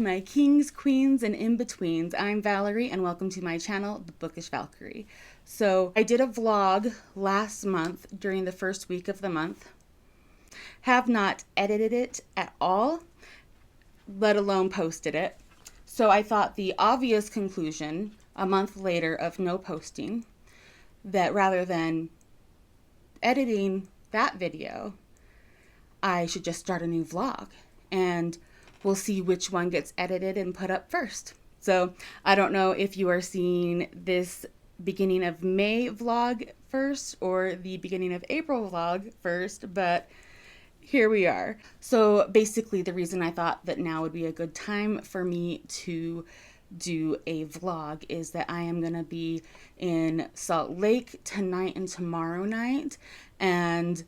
my kings, queens, and in-betweens. I'm Valerie, and welcome to my channel, The Bookish Valkyrie. So I did a vlog last month during the first week of the month. Have not edited it at all, let alone posted it. So I thought the obvious conclusion, a month later of no posting, that rather than editing that video, I should just start a new vlog, and we'll see which one gets edited and put up first. So I don't know if you are seeing this beginning of May vlog first or the beginning of April vlog first, but here we are. So basically the reason I thought that now would be a good time for me to do a vlog is that I am going to be in Salt Lake tonight and tomorrow night, and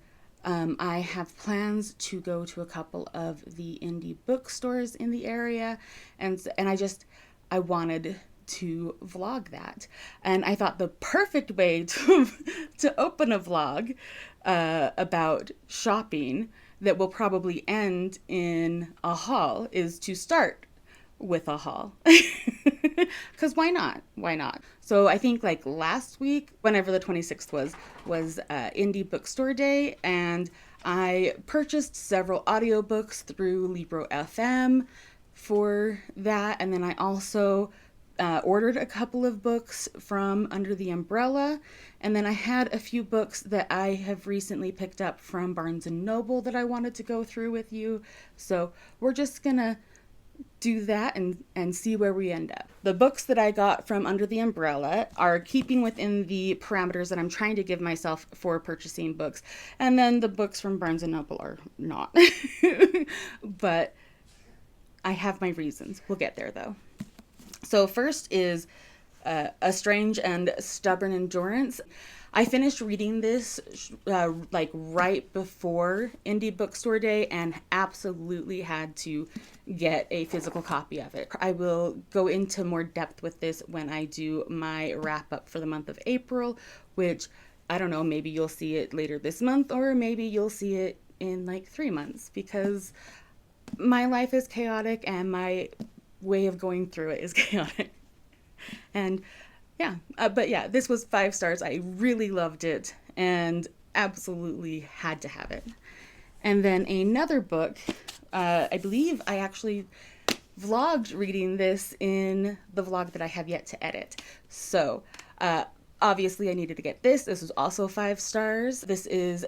I have plans to go to a couple of the indie bookstores in the area, and I wanted to vlog that. And I thought the perfect way to open a vlog about shopping that will probably end in a haul is to start with a haul. Because why not? Why not? So I think like last week, whenever the 26th was Indie Bookstore Day, and I purchased several audiobooks through Libro FM for that, and then I also ordered a couple of books from Under the Umbrella, and then I had a few books that I have recently picked up from Barnes & Noble that I wanted to go through with you. So we're just gonna do that and see where we end up. The books that I got from Under the Umbrella are keeping within the parameters that I'm trying to give myself for purchasing books, and then the books from Barnes & Noble are not. But I have my reasons. We'll get there though. So first is A Strange and Stubborn Endurance. I finished reading this like right before Indie Bookstore Day and absolutely had to get a physical copy of it. I will go into more depth with this when I do my wrap up for the month of April, which I don't know, maybe you'll see it later this month or maybe you'll see it in like 3 months, because my life is chaotic and my way of going through it is chaotic. And yeah, but yeah, this was 5 stars. I really loved it and absolutely had to have it. And then another book, I believe I actually vlogged reading this in the vlog that I have yet to edit. So obviously I needed to get this. This was also 5 stars. This is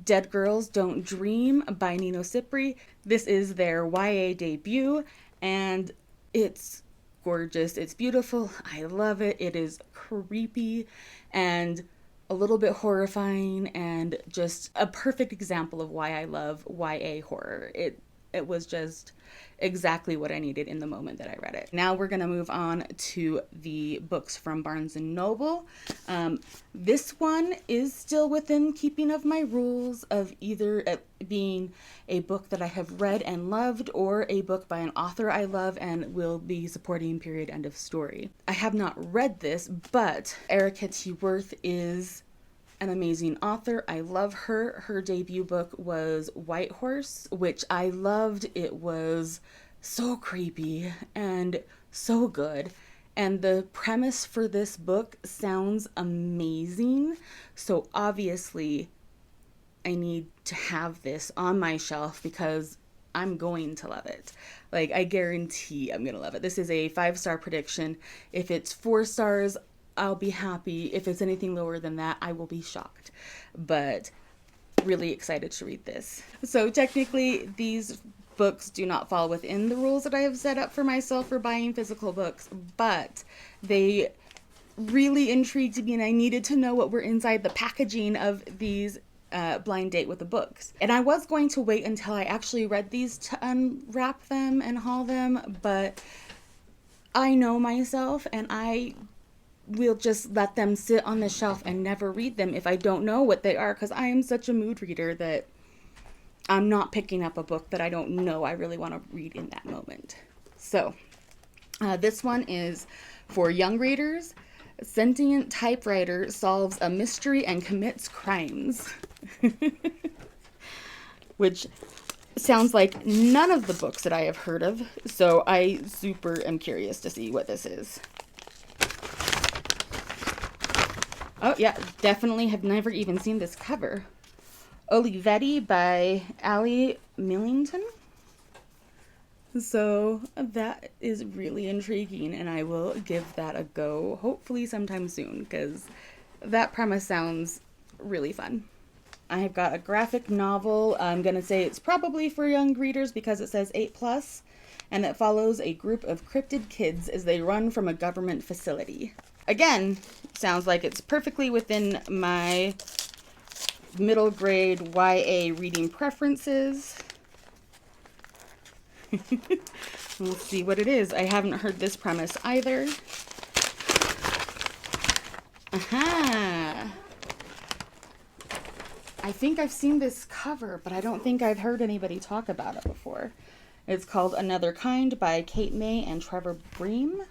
Dead Girls Don't Dream by Nino Cipri. This is their YA debut, and it's gorgeous. It's beautiful. I love it. It is creepy and a little bit horrifying and just a perfect example of why I love YA horror. It was just exactly what I needed in the moment that I read it. Now we're going to move on to the books from Barnes & Noble. This one is still within keeping of my rules of either being a book that I have read and loved or a book by an author I love and will be supporting, period, end of story. I have not read this, but Erica T. Worth is an amazing author. I love her. Her debut book was White Horse, which I loved. It was so creepy and so good. And the premise for this book sounds amazing. So obviously I need to have this on my shelf because I'm going to love it. Like, I guarantee I'm going to love it. This is a 5-star prediction. If it's 4 stars, I'll be happy. If it's anything lower than that, I will be shocked. But really excited to read this. So technically, these books do not fall within the rules that I have set up for myself for buying physical books, but they really intrigued me and I needed to know what were inside the packaging of these blind date with the books. And I was going to wait until I actually read these to unwrap them and haul them, but I know myself and I will just let them sit on the shelf and never read them if I don't know what they are, because I am such a mood reader that I'm not picking up a book that I don't know I really want to read in that moment. So this one is for young readers. Sentient typewriter solves a mystery and commits crimes. Which sounds like none of the books that I have heard of, so I super am curious to see what this is. Oh yeah, definitely have never even seen this cover. Olivetti by Ali Millington. So that is really intriguing, and I will give that a go hopefully sometime soon, because that premise sounds really fun. I have got a graphic novel. I'm going to say it's probably for young readers because it says 8+, and it follows a group of cryptid kids as they run from a government facility. Again, sounds like it's perfectly within my middle grade YA reading preferences. We'll see what it is. I haven't heard this premise either. Aha! I think I've seen this cover, but I don't think I've heard anybody talk about it before. It's called Another Kind by Kate May and Trevor Bream.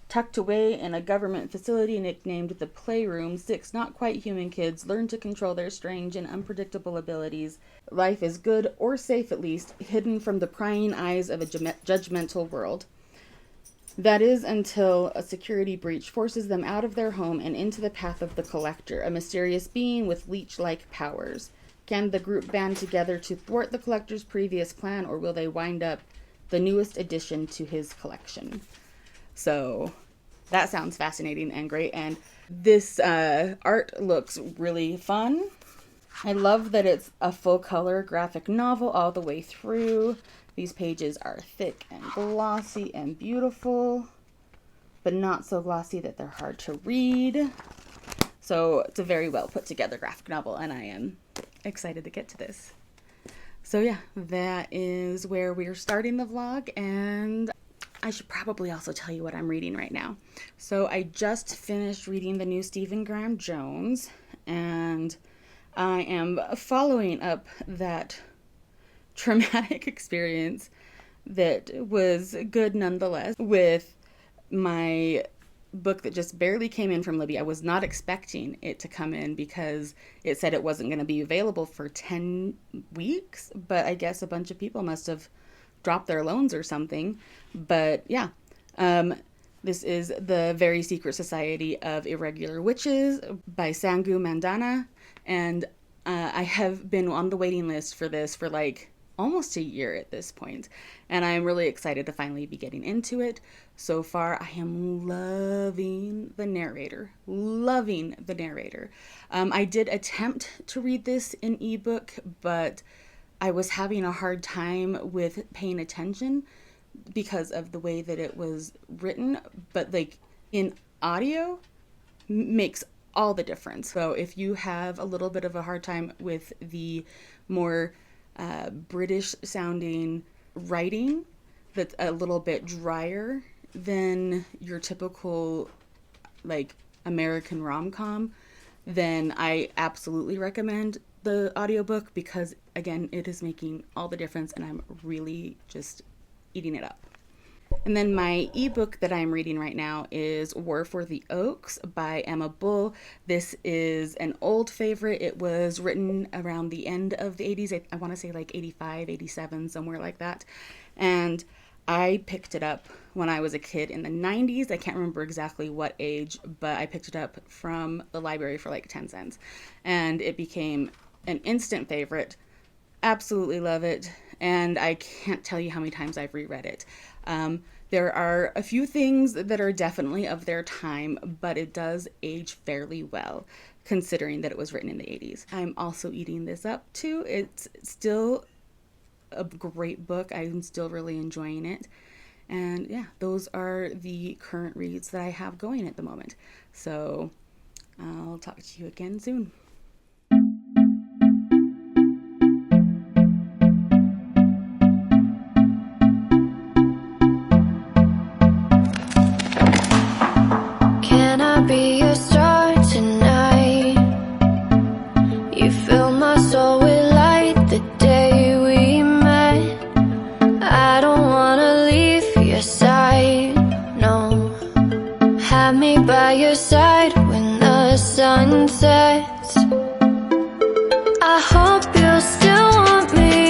Tucked away in a government facility nicknamed the Playroom, 6 not quite human kids learn to control their strange and unpredictable abilities. Life is good, or safe at least, hidden from the prying eyes of a judgmental world. That is until a security breach forces them out of their home and into the path of the Collector, a mysterious being with leech-like powers. Can the group band together to thwart the Collector's previous plan, or will they wind up the newest addition to his collection? So that sounds fascinating and great, and this art looks really fun. I love that it's a full color graphic novel all the way through. These pages are thick and glossy and beautiful, but not so glossy that they're hard to read. So it's a very well put together graphic novel, and I am excited to get to this. So yeah, that is where we're starting the vlog, and I should probably also tell you what I'm reading right now. So I just finished reading the new Stephen Graham Jones, and I am following up that traumatic experience that was good nonetheless with my book that just barely came in from Libby. I was not expecting it to come in because it said it wasn't going to be available for 10 weeks, but I guess a bunch of people must have dropped their loans or something. But yeah, this is The Very Secret Society of Irregular Witches by Sangu Mandana, and I have been on the waiting list for this for like almost a year at this point, and I'm really excited to finally be getting into it. So far, I am loving the narrator. I did attempt to read this in ebook, but I was having a hard time with paying attention because of the way that it was written, but like in audio makes all the difference. So if you have a little bit of a hard time with the more British sounding writing that's a little bit drier than your typical like American rom-com, then I absolutely recommend the audiobook because again, it is making all the difference and I'm really just eating it up. And then my ebook that I'm reading right now is War for the Oaks by Emma Bull. This is an old favorite. It was written around the end of the 80s. I want to say like 85, 87, somewhere like that. And I picked it up when I was a kid in the 90s. I can't remember exactly what age, but I picked it up from the library for like 10 cents. And it became an instant favorite. Absolutely love it. And I can't tell you how many times I've reread it. There are a few things that are definitely of their time, but it does age fairly well, considering that it was written in the 80s. I'm also eating this up too. It's still a great book. I'm still really enjoying it. And yeah, those are the current reads that I have going at the moment. So I'll talk to you again soon. Be a star tonight. You fill my soul with light the day we met. I don't wanna leave your side, no. Have me by your side when the sun sets. I hope you'll still want me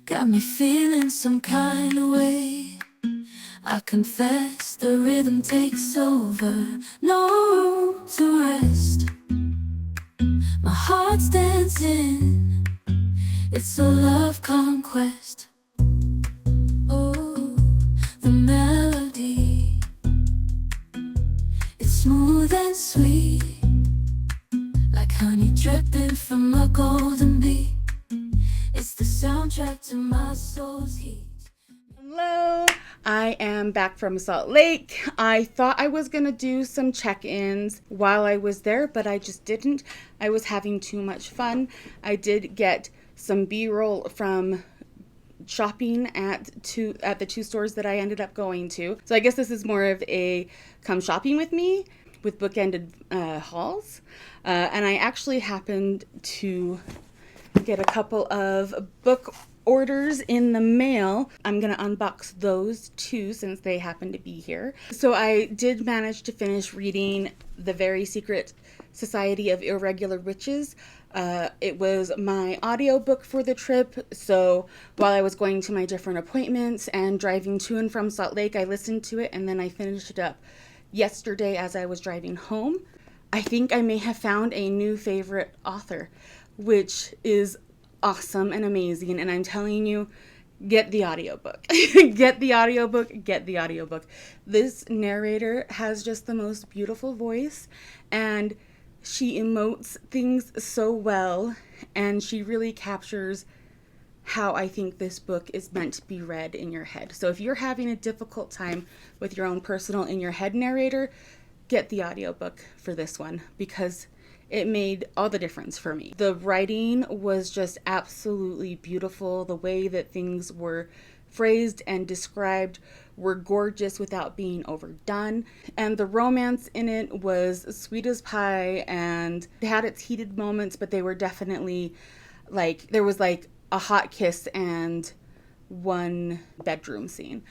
got me feeling some kind of way. I confess the rhythm takes over, no room to rest. My heart's dancing, it's a love conquest. Oh, the melody, it's smooth and sweet, like honey dripping from a golden bee. It's the soundtrack to my soul's heat. Hello, I am back from Salt Lake. I thought I was gonna do some check-ins while I was there, but I just didn't. I was having too much fun. I did get some B-roll from shopping at the two stores that I ended up going to. So I guess this is more of a come shopping with me with bookended hauls. And I actually happened to get a couple of book orders in the mail. I'm gonna unbox those too since they happen to be here. So I did manage to finish reading The Very Secret Society of Irregular Witches. It was my audiobook for the trip, so while I was going to my different appointments and driving to and from Salt Lake, I listened to it, and then I finished it up yesterday as I was driving home. I think I may have found a new favorite author, which is awesome and amazing, and I'm telling you, get the audiobook. Get the audiobook, get the audiobook. This narrator has just the most beautiful voice, and she emotes things so well, and she really captures how I think this book is meant to be read in your head. So if you're having a difficult time with your own personal in your head narrator, get the audiobook for this one, because it made all the difference for me. The writing was just absolutely beautiful. The way that things were phrased and described were gorgeous without being overdone. And the romance in it was sweet as pie, and it had its heated moments, but they were definitely there was a hot kiss and one bedroom scene.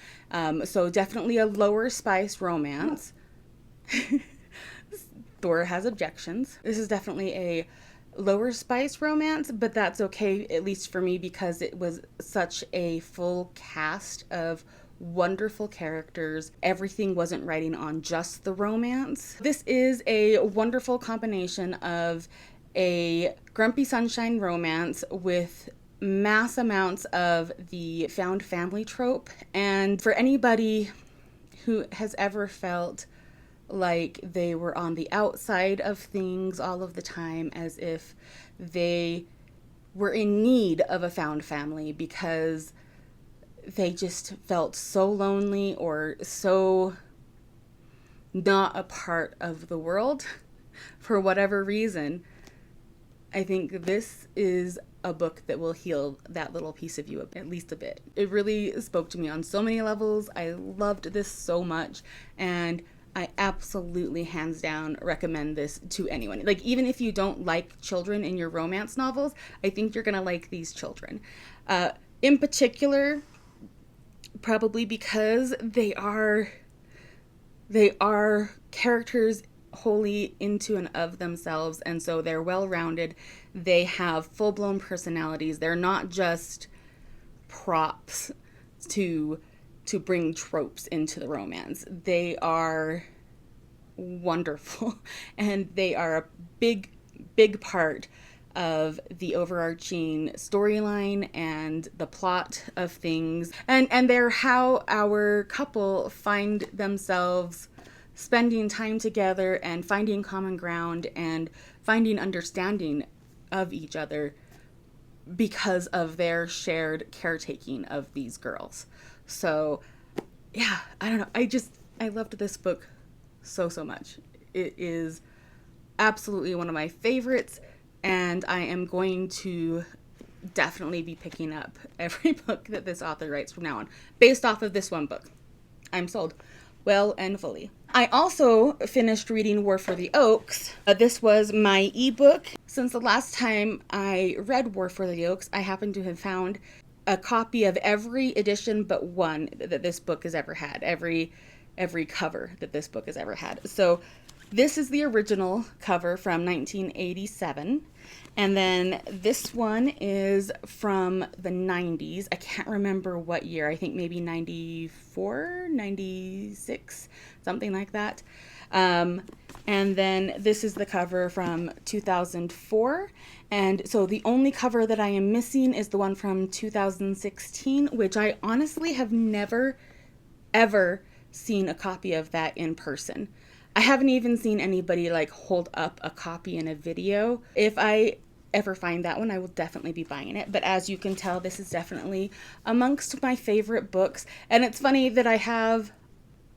So definitely a lower spice romance. Thor has objections. This is definitely a lower spice romance, but that's okay, at least for me, because it was such a full cast of wonderful characters. Everything wasn't riding on just the romance. This is a wonderful combination of a grumpy sunshine romance with mass amounts of the found family trope. And for anybody who has ever felt like they were on the outside of things all of the time, as if they were in need of a found family because they just felt so lonely or so not a part of the world for whatever reason, I think this is a book that will heal that little piece of you at least a bit. It really spoke to me on so many levels. I loved this so much, and I absolutely, hands down, recommend this to anyone. Even if you don't like children in your romance novels, I think you're gonna like these children. In particular, probably because they are characters wholly into and of themselves, and so they're well-rounded. They have full-blown personalities. They're not just props to bring tropes into the romance. They are wonderful, and they are a big part of the overarching storyline and the plot of things, and they're how our couple find themselves spending time together and finding common ground and finding understanding of each other because of their shared caretaking of these girls. So yeah, I don't know, I loved this book so much. It is absolutely one of my favorites, and I am going to definitely be picking up every book that this author writes from now on based off of this one book. I'm sold. Well and fully. I also finished reading War for the Oaks. This was my ebook. Since the last time I read War for the Oaks, I happen to have found a copy of every edition but one that this book has ever had. Every cover that this book has ever had. So This is the original cover from 1987. And then this one is from the 90s. I can't remember what year. I think maybe 94, 96, something like that. And then this is the cover from 2004. And so the only cover that I am missing is the one from 2016, which I honestly have never, ever seen a copy of that in person. I haven't even seen anybody like hold up a copy in a video. If I ever find that one, I will definitely be buying it. But as you can tell, this is definitely amongst my favorite books. And it's funny that I have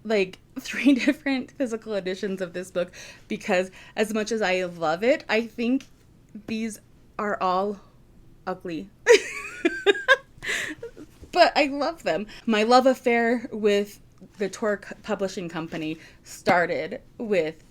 like 3 different physical editions of this book, because as much as I love it, I think these are all ugly. But I love them. My love affair with the Torque Publishing Company started with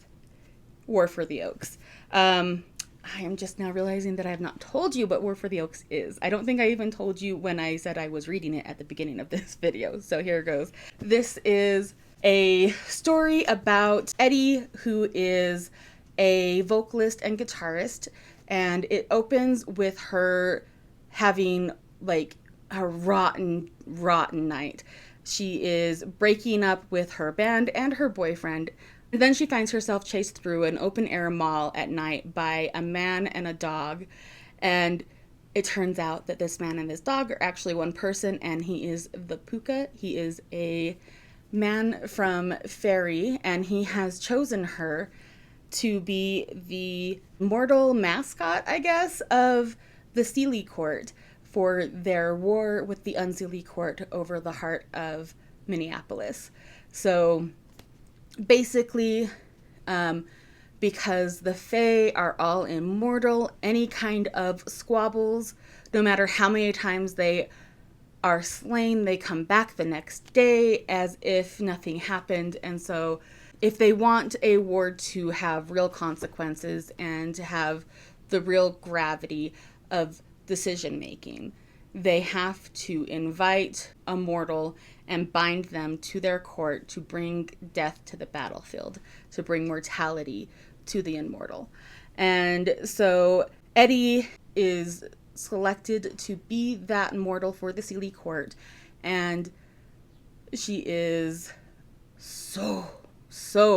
War for the Oaks. I am just now realizing that I have not told you what War for the Oaks is. I don't think I even told you when I said I was reading it at the beginning of this video. So here goes. This is a story about Eddie, who is a vocalist and guitarist, and it opens with her having like a rotten night. She is breaking up with her band and her boyfriend. And then she finds herself chased through an open-air mall at night by a man and a dog. And it turns out that this man and this dog are actually one person, and he is the Puka. He is a man from Fairy, and he has chosen her to be the mortal mascot, I guess, of the Sealy Court for their war with the Unseelie Court over the heart of Minneapolis. So basically, because the Fae are all immortal, any kind of squabbles, no matter how many times they are slain, they come back the next day as if nothing happened. And so if they want a war to have real consequences and to have the real gravity of decision making, they have to invite a mortal and bind them to their court to bring death to the battlefield, to bring mortality to the immortal. And so Eddie is selected to be that mortal for the Sealy Court, and she is so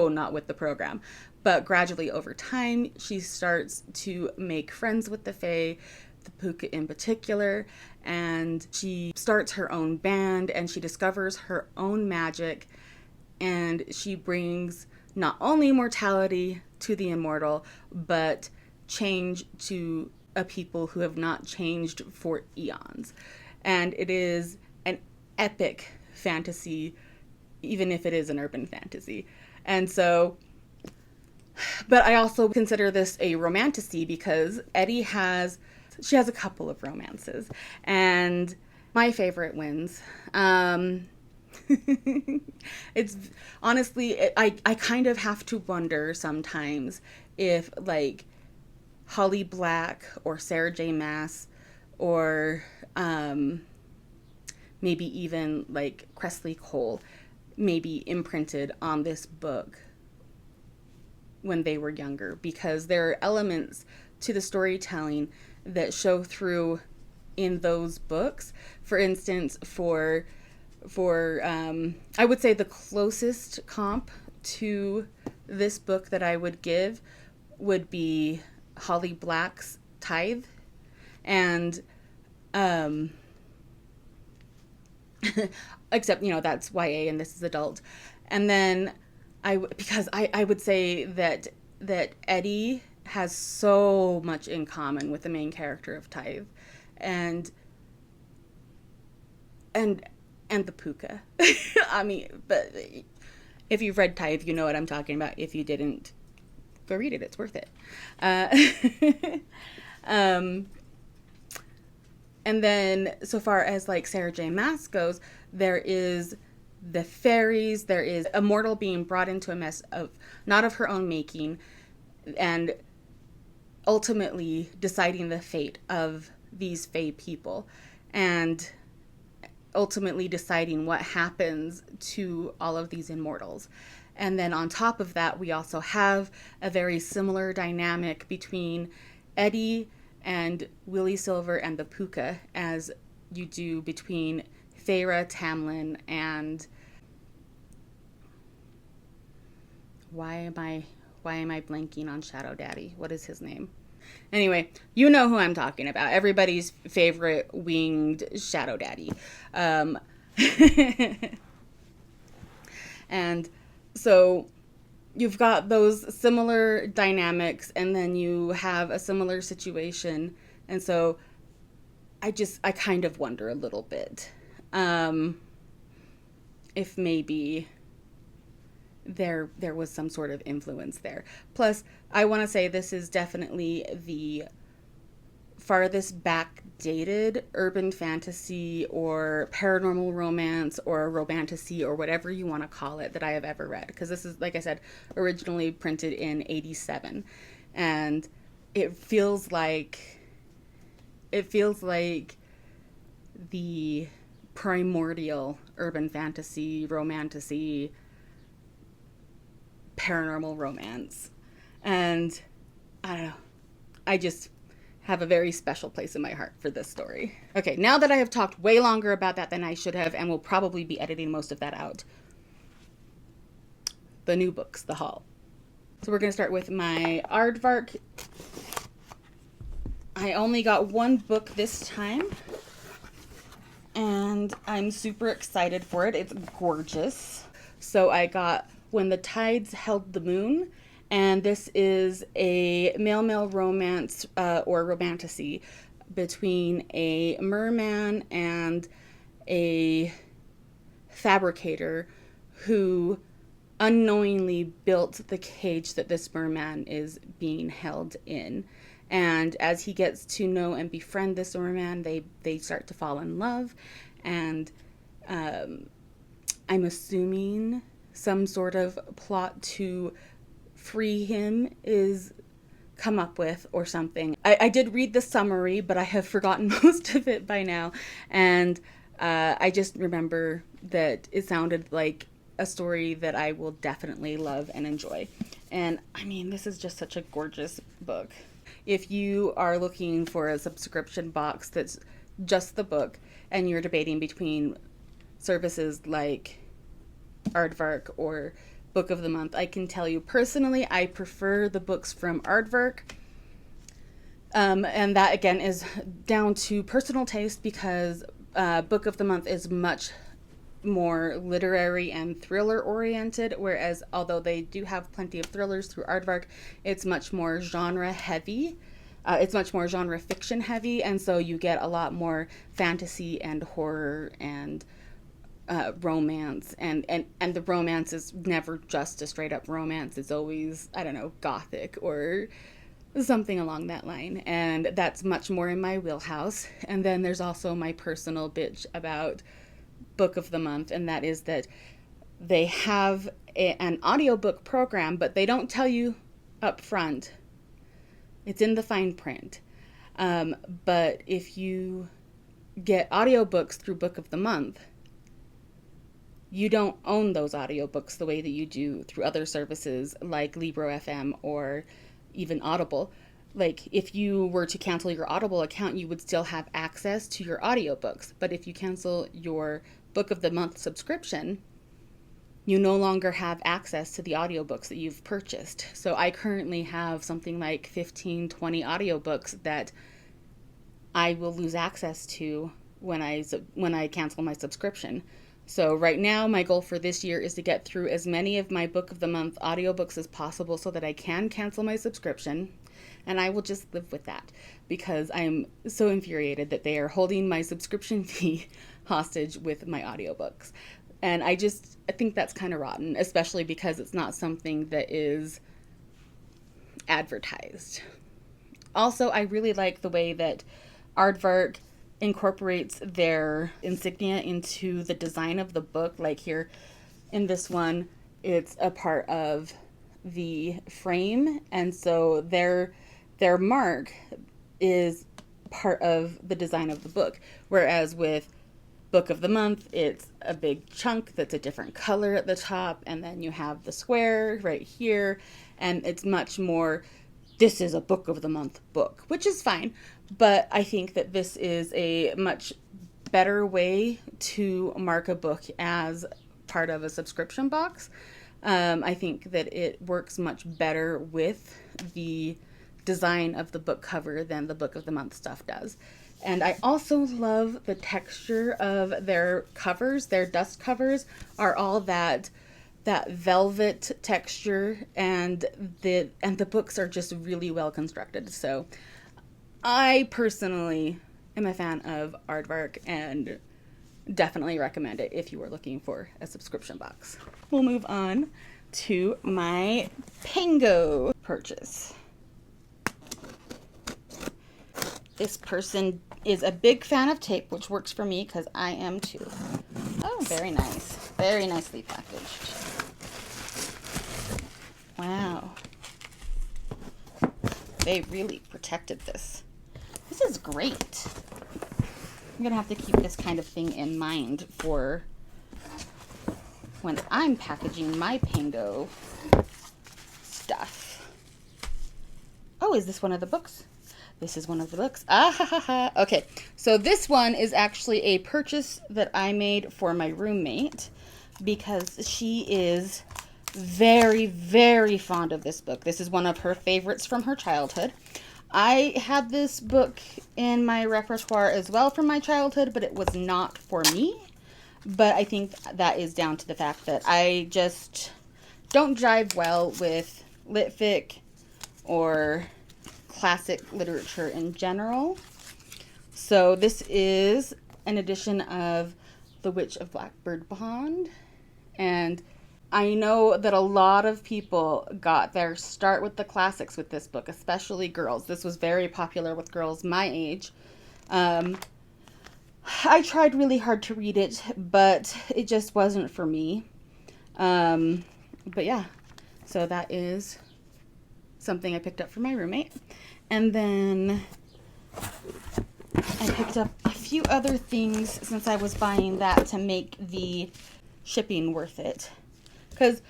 not with the program. But gradually over time, she starts to make friends with the Fae, the Puka in particular, and she starts her own band, and she discovers her own magic, and she brings not only mortality to the immortal, but change to a people who have not changed for eons. And it is an epic fantasy, even if it is an urban fantasy. And so, but I also consider this a romantasy because Eddie has a couple of romances, and my favorite wins. It's honestly, I kind of have to wonder sometimes if like Holly Black or Sarah J. Maas or maybe even like Cressley Cole maybe imprinted on this book when they were younger, because there are elements to the storytelling that show through in those books. For instance, for I would say the closest comp to this book that I would give would be Holly Black's Tithe, and except that's YA and this is adult. And then I would say that Eddie has so much in common with the main character of Tithe, and the Puka. I mean, but if you've read Tithe, you know what I'm talking about. If you didn't, go read it. It's worth it. And then so far as like Sarah J. Maas goes, there is the fairies. There is a mortal being brought into a mess of not of her own making, and ultimately deciding the fate of these Fae people, and ultimately deciding what happens to all of these immortals. And then on top of that, we also have a very similar dynamic between Eddie and Willie Silver and the Puka as you do between Feyre, Tamlin, and why am I blanking on Shadow Daddy? What is his name? Anyway, you know who I'm talking about. Everybody's favorite winged Shadow Daddy. And so you've got those similar dynamics, and then you have a similar situation. And so I kind of wonder a little bit if maybe there was some sort of influence there. Plus, I want to say this is definitely the farthest back dated urban fantasy or paranormal romance or romantasy or whatever you want to call it that I have ever read, because this is, like I said, originally printed in 87, and it feels like the primordial urban fantasy, romantasy, paranormal romance. And I don't know, I just have a very special place in my heart for this story. Okay, now that I have talked way longer about that than I should have, and will probably be editing most of that out, the new books, the haul. So we're going to start with my aardvark. I only got one book this time, and I'm super excited for it. It's gorgeous. So I got When the Tides Held the Moon, and this is a male-male romance or romantasy between a merman and a fabricator who unknowingly built the cage that this merman is being held in. And as he gets to know and befriend this merman, they start to fall in love. And I'm assuming some sort of plot to free him is come up with or something. I did read the summary, but I have forgotten most of it by now. And I just remember that it sounded like a story that I will definitely love and enjoy. And I mean, this is just such a gorgeous book. If you are looking for a subscription box that's just the book, and you're debating between services like Aardvark or Book of the Month, I can tell you personally, I prefer the books from Aardvark. And that, again, is down to personal taste, because Book of the Month is much more literary and thriller oriented, whereas although they do have plenty of thrillers through Aardvark, it's much more genre heavy. It's much more genre fiction heavy, and so you get a lot more fantasy and horror and romance, and the romance is never just a straight up romance. It's always, I don't know, gothic or something along that line, and that's much more in my wheelhouse. And then there's also my personal bitch about Book of the Month, and that is that they have an audiobook program, but they don't tell you up front. It's in the fine print. But if you get audiobooks through Book of the Month, you don't own those audiobooks the way that you do through other services like Libro FM or even Audible. Like, if you were to cancel your Audible account, you would still have access to your audiobooks. But if you cancel your Book of the Month subscription, you no longer have access to the audiobooks that you've purchased. So I currently have something like 15, 20 audiobooks that I will lose access to when I cancel my subscription. So right now, my goal for this year is to get through as many of my Book of the Month audiobooks as possible so that I can cancel my subscription. And I will just live with that, because I am so infuriated that they are holding my subscription fee hostage with my audiobooks. And I think that's kind of rotten, especially because it's not something that is advertised. Also, I really like the way that Aardvark incorporates their insignia into the design of the book. Like here in this one, it's a part of the frame, and so their mark is part of the design of the book. Whereas with book of the month, it's a big chunk that's a different color at the top, and then you have the square right here, and it's much more, this is a book of the month book, which is fine, but I think that this is a much better way to mark a book as part of a subscription box. I think that it works much better with the design of the book cover than the book of the month stuff does. And I also love the texture of their covers. Their dust covers are all that velvet texture, and the books are just really well constructed. So I personally am a fan of Aardvark and definitely recommend it if you are looking for a subscription box. We'll move on to my Pango purchase. This person is a big fan of tape, which works for me because I am too. Oh, very nice. Very nicely packaged. Wow. They really protected this. This is great. I'm gonna have to keep this kind of thing in mind for when I'm packaging my Pango stuff. Oh, is this one of the books? This is one of the books. Ah ha ha ha. Okay, so this one is actually a purchase that I made for my roommate because she is very, very fond of this book. This is one of her favorites from her childhood. I had this book in my repertoire as well from my childhood, but it was not for me. But I think that is down to the fact that I just don't jive well with lit fic or classic literature in general. So this is an edition of The Witch of Blackbird Pond, and I know that a lot of people got their start with the classics with this book, especially girls. This was very popular with girls my age. I tried really hard to read it, but it just wasn't for me. But yeah, so that is something I picked up for my roommate. And then I picked up a few other things since I was buying that to make the shipping worth it. Because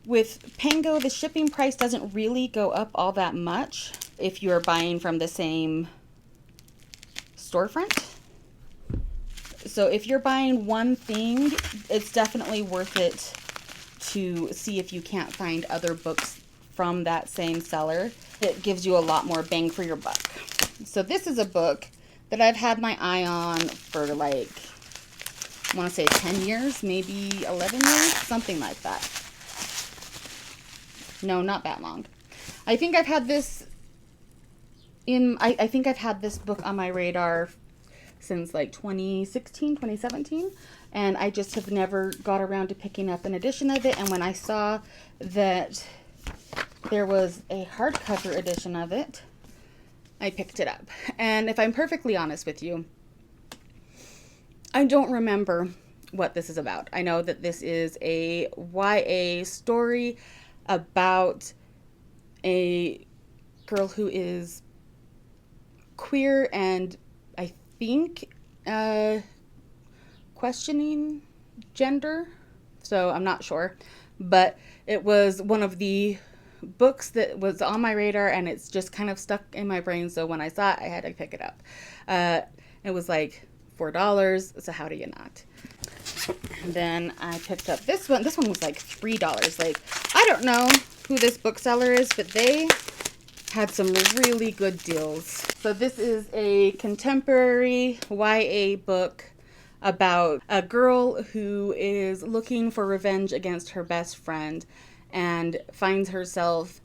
with Pango, the shipping price doesn't really go up all that much if you're buying from the same storefront. So if you're buying one thing, it's definitely worth it to see if you can't find other books from that same seller. It gives you a lot more bang for your buck. So this is a book that I've had my eye on for like, I want to say 10 years, maybe 11 years, something like that. No, not that long. I think I've had this I think I've had this book on my radar since like 2016, 2017, and I just have never got around to picking up an edition of it. And when I saw that there was a hardcover edition of it, I picked it up. And if I'm perfectly honest with you, I don't remember what this is about. I know that this is a YA story about a girl who is queer and I think questioning gender. So I'm not sure. But it was one of the books that was on my radar, and it's just kind of stuck in my brain. So when I saw it, I had to pick it up. It was like $4, so how do you not? And then I picked up this one. This one was like $3. Like, I don't know who this bookseller is, but they had some really good deals. So this is a contemporary YA book about a girl who is looking for revenge against her best friend and finds herself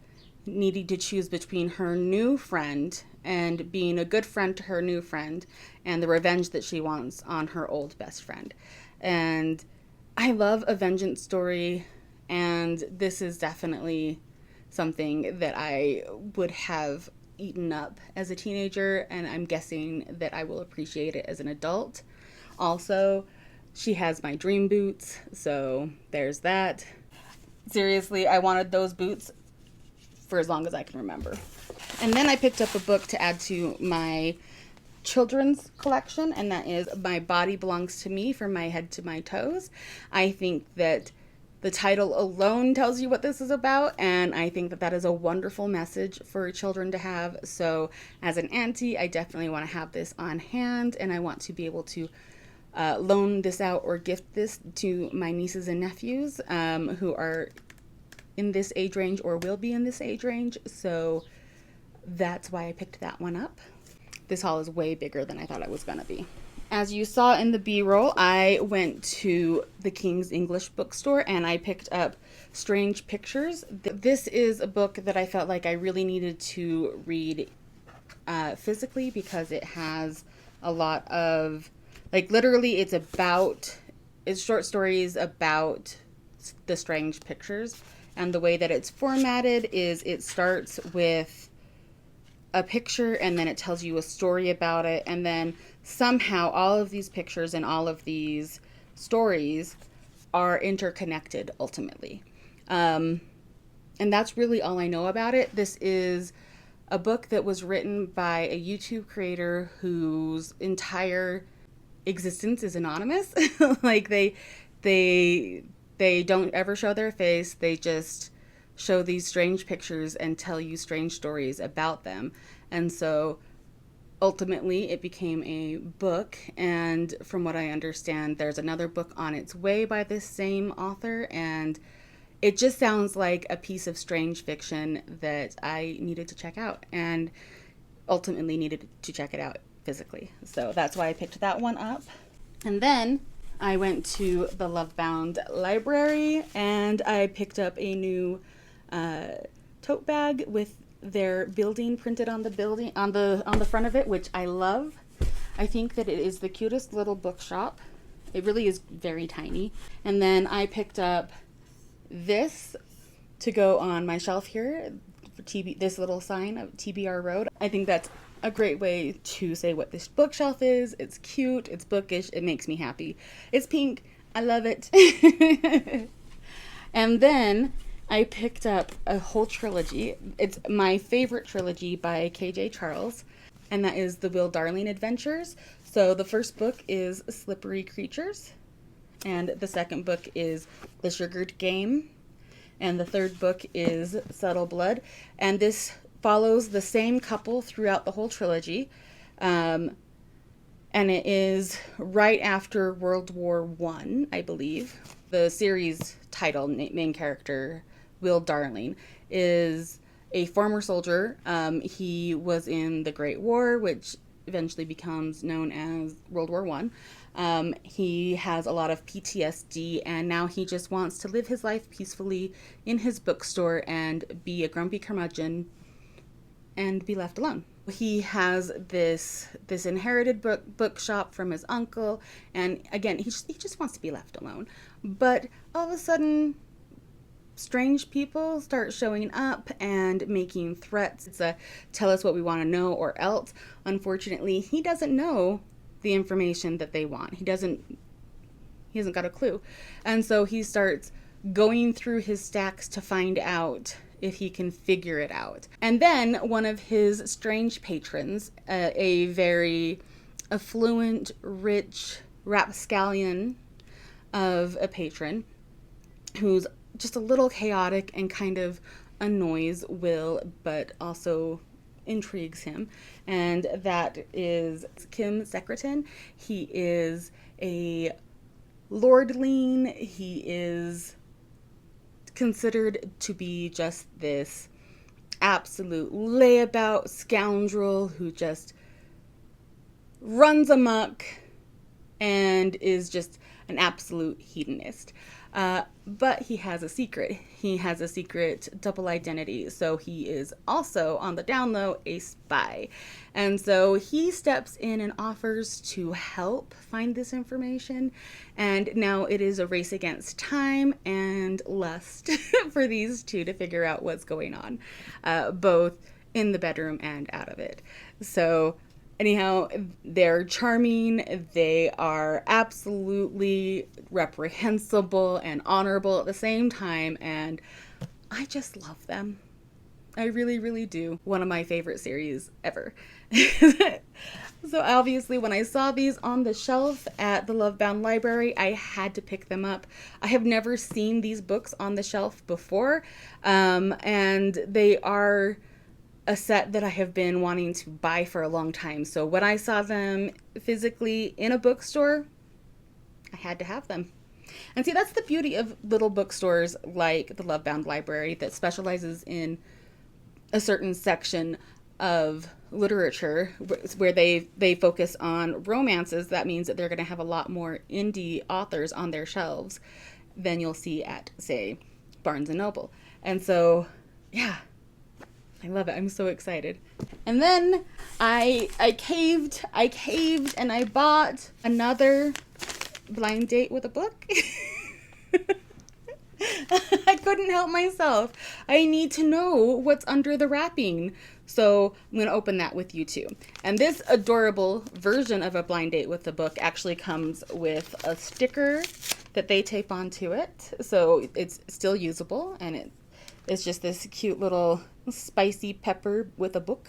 needing to choose between her new friend and being a good friend to her new friend and the revenge that she wants on her old best friend. And I love a vengeance story, and this is definitely something that I would have eaten up as a teenager, and I'm guessing that I will appreciate it as an adult. Also, she has my dream boots, so there's that. Seriously, I wanted those boots for as long as I can remember. And then I picked up a book to add to my children's collection, and that is My Body Belongs to Me, From My Head to My Toes. I think that the title alone tells you what this is about, and I think that that is a wonderful message for children to have. So as an auntie, I definitely want to have this on hand, and I want to be able to loan this out or gift this to my nieces and nephews who are in this age range or will be in this age range. So that's why I picked that one up. This haul is way bigger than I thought it was going to be. As you saw in the B-roll, I went to the King's English bookstore and I picked up Strange Pictures. This is a book that I felt like I really needed to read physically because it has a lot of, like, literally it's short stories about the strange pictures. And the way that it's formatted is it starts with a picture and then it tells you a story about it, and then somehow all of these pictures and all of these stories are interconnected ultimately. And that's really all I know about it. This is a book that was written by a YouTube creator whose entire existence is anonymous. Like they don't ever show their face. They just show these strange pictures and tell you strange stories about them. And so ultimately it became a book, and from what I understand, there's another book on its way by this same author, and it just sounds like a piece of strange fiction that I needed to check out, and ultimately needed to check it out physically. So that's why I picked that one up. And then I went to the Lovebound library and I picked up a new tote bag with their building printed on the front of it, which I love. I think that it is the cutest little bookshop. It really is very tiny. And then I picked up this to go on my shelf here, for this little sign of TBR Road. I think that's a great way to say what this bookshelf is. It's cute, it's bookish, it makes me happy. It's pink, I love it. And then I picked up a whole trilogy. It's my favorite trilogy by KJ Charles, and that is the Will Darling Adventures. So the first book is Slippery Creatures, and the second book is The Sugared Game, and the third book is Subtle Blood. And this follows the same couple throughout the whole trilogy, and it is right after World War I, I believe. The series title, main character, Will Darling, is a former soldier. He was in the Great War, which eventually becomes known as World War I. He has a lot of PTSD, and now he just wants to live his life peacefully in his bookstore and be a grumpy curmudgeon and be left alone. He has this inherited bookshop from his uncle, and again, he just wants to be left alone. But all of a sudden, strange people start showing up and making threats. It's a tell us what we want to know or else. Unfortunately, he doesn't know the information that they want. He hasn't got a clue. And so he starts going through his stacks to find out if he can figure it out. And then one of his strange patrons, a very affluent, rich rapscallion of a patron, who's just a little chaotic and kind of annoys Will, but also intrigues him. And that is Kim Secretan. He is a lordling. He is considered to be just this absolute layabout scoundrel who just runs amok and is just an absolute hedonist. But he has a secret. He has a secret double identity. So he is also, on the down low, a spy. And so he steps in and offers to help find this information. And now it is a race against time and lust for these two to figure out what's going on, both in the bedroom and out of it. So anyhow, they're charming. They are absolutely reprehensible and honorable at the same time. And I just love them. I really, really do. One of my favorite series ever. So obviously when I saw these on the shelf at the Lovebound Library, I had to pick them up. I have never seen these books on the shelf before, and they are a set that I have been wanting to buy for a long time. So when I saw them physically in a bookstore, I had to have them. And see, that's the beauty of little bookstores like the Lovebound Library that specializes in a certain section of literature where they focus on romances. That means that they're going to have a lot more indie authors on their shelves than you'll see at, say, Barnes and Noble. And so, yeah, I love it. I'm so excited. And then I caved and I bought another blind date with a book. I couldn't help myself. I need to know what's under the wrapping. So I'm going to open that with you too. And this adorable version of a blind date with the book actually comes with a sticker that they tape onto it. So it's still usable, and it's just this cute little spicy pepper with a book.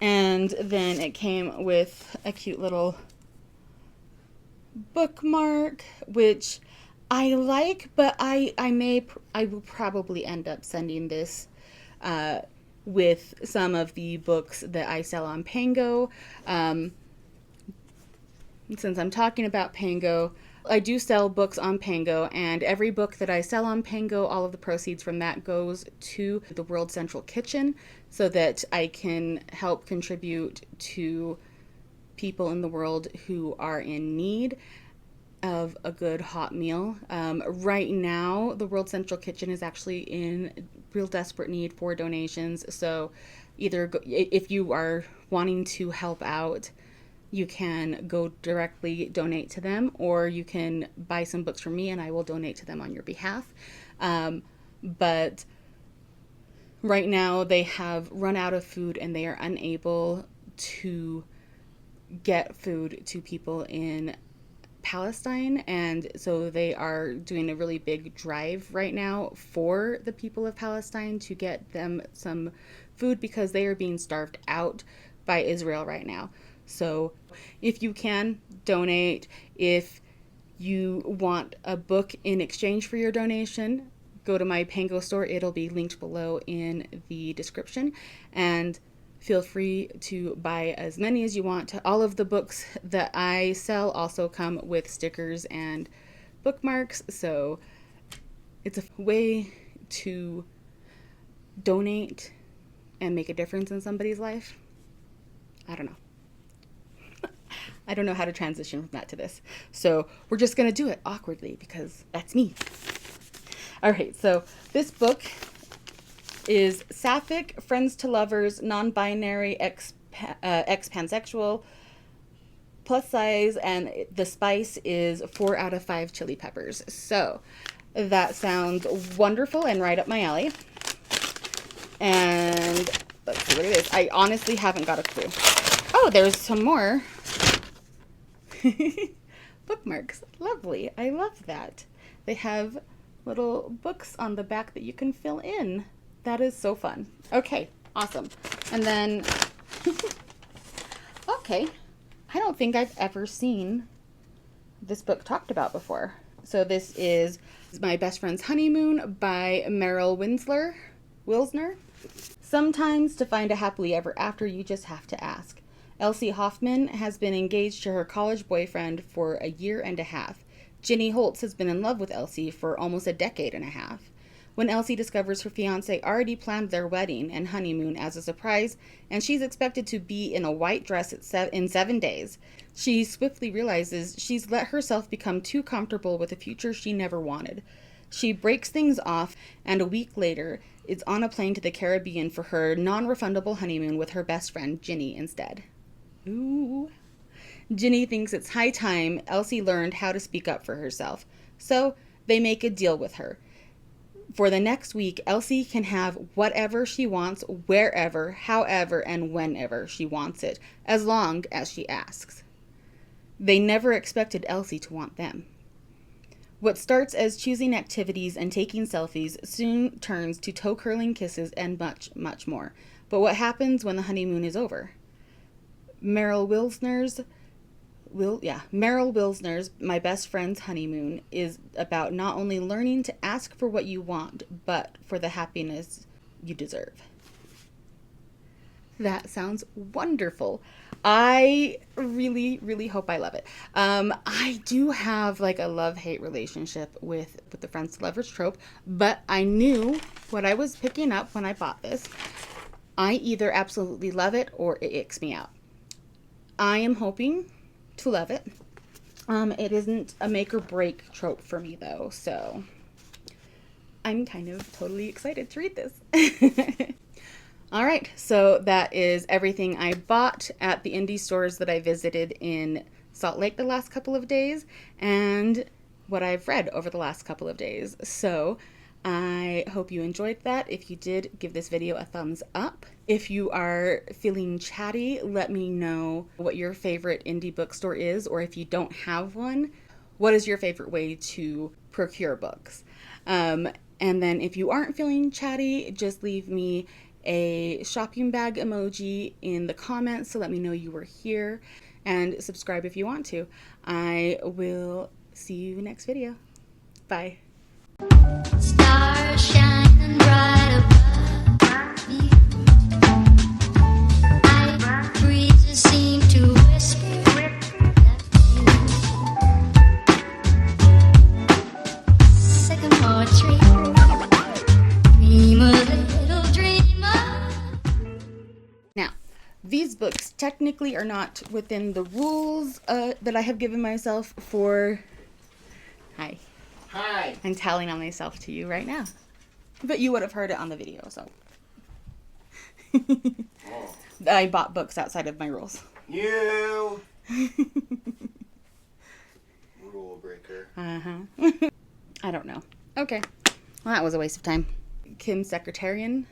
And then it came with a cute little bookmark, which I like, but I will probably end up sending this with some of the books that I sell on Pango. Since I'm talking about Pango, I do sell books on Pango, and every book that I sell on Pango, all of the proceeds from that goes to the World Central Kitchen so that I can help contribute to people in the world who are in need of a good hot meal. Right now, the World Central Kitchen is actually in real desperate need for donations. So either if you are wanting to help out, you can go directly donate to them, or you can buy some books from me and I will donate to them on your behalf. But right now they have run out of food and they are unable to get food to people in Palestine, and so they are doing a really big drive right now for the people of Palestine to get them some food because they are being starved out by Israel right now. So if you can donate, if you want a book in exchange for your donation, go to my Pango store. It'll be linked below in the description, and feel free to buy as many as you want. All of the books that I sell also come with stickers and bookmarks, so it's a way to donate and make a difference in somebody's life. I don't know. I don't know how to transition from that to this. So we're just going to do it awkwardly because that's me. All right, so this book is Sapphic, Friends to Lovers, Non-Binary, Ex-Pansexual, plus size, and the spice is 4 out of 5 chili peppers. So that sounds wonderful and right up my alley. And let's see what it is. I honestly haven't got a clue. Oh, there's some more bookmarks. Lovely. I love that. They have little books on the back that you can fill in. That is so fun. Okay, awesome. And then, okay, I don't think I've ever seen this book talked about before. So this is My Best Friend's Honeymoon by Meryl Wilsner. Sometimes to find a happily ever after, you just have to ask. Elsie Hoffman has been engaged to her college boyfriend for a year and a half. Ginny Holtz has been in love with Elsie for almost a decade and a half. When Elsie discovers her fiancé already planned their wedding and honeymoon as a surprise, and she's expected to be in a white dress in 7 days, she swiftly realizes she's let herself become too comfortable with a future she never wanted. She breaks things off, and a week later is on a plane to the Caribbean for her non-refundable honeymoon with her best friend, Ginny, instead. Ooh. Ginny thinks it's high time Elsie learned how to speak up for herself, so they make a deal with her. For the next week, Elsie can have whatever she wants, wherever, however, and whenever she wants it, as long as she asks. They never expected Elsie to want them. What starts as choosing activities and taking selfies soon turns to toe-curling kisses and much, much more. But what happens when the honeymoon is over? Meryl Wilsner's My Best Friend's Honeymoon is about not only learning to ask for what you want, but for the happiness you deserve. That sounds wonderful. I really, really hope I love it. I do have like a love-hate relationship with the friends to lovers trope, but I knew what I was picking up when I bought this. I either absolutely love it or it icks me out. I am hoping to love it. It isn't a make or break trope for me though, so I'm kind of totally excited to read this. All right, so that is everything I bought at the indie stores that I visited in Salt Lake the last couple of days and what I've read over the last couple of days. So I hope you enjoyed that. If you did, give this video a thumbs up. If you are feeling chatty, let me know what your favorite indie bookstore is, or if you don't have one, what is your favorite way to procure books? And then if you aren't feeling chatty, just leave me a shopping bag emoji in the comments to let me know you were here, and subscribe if you want to. I will see you next video. Bye. Stars shining bright above me. Night breezes seem to whisper sycamore tree. Dream a little dreamer. Now, these books technically are not within the rules that I have given myself for... Hi. Hi. I'm telling on myself to you right now. But you would have heard it on the video, so. Oh. I bought books outside of my rules. You. Rule breaker. Uh-huh. I don't know. Okay. Well, that was a waste of time. Kim Secretan.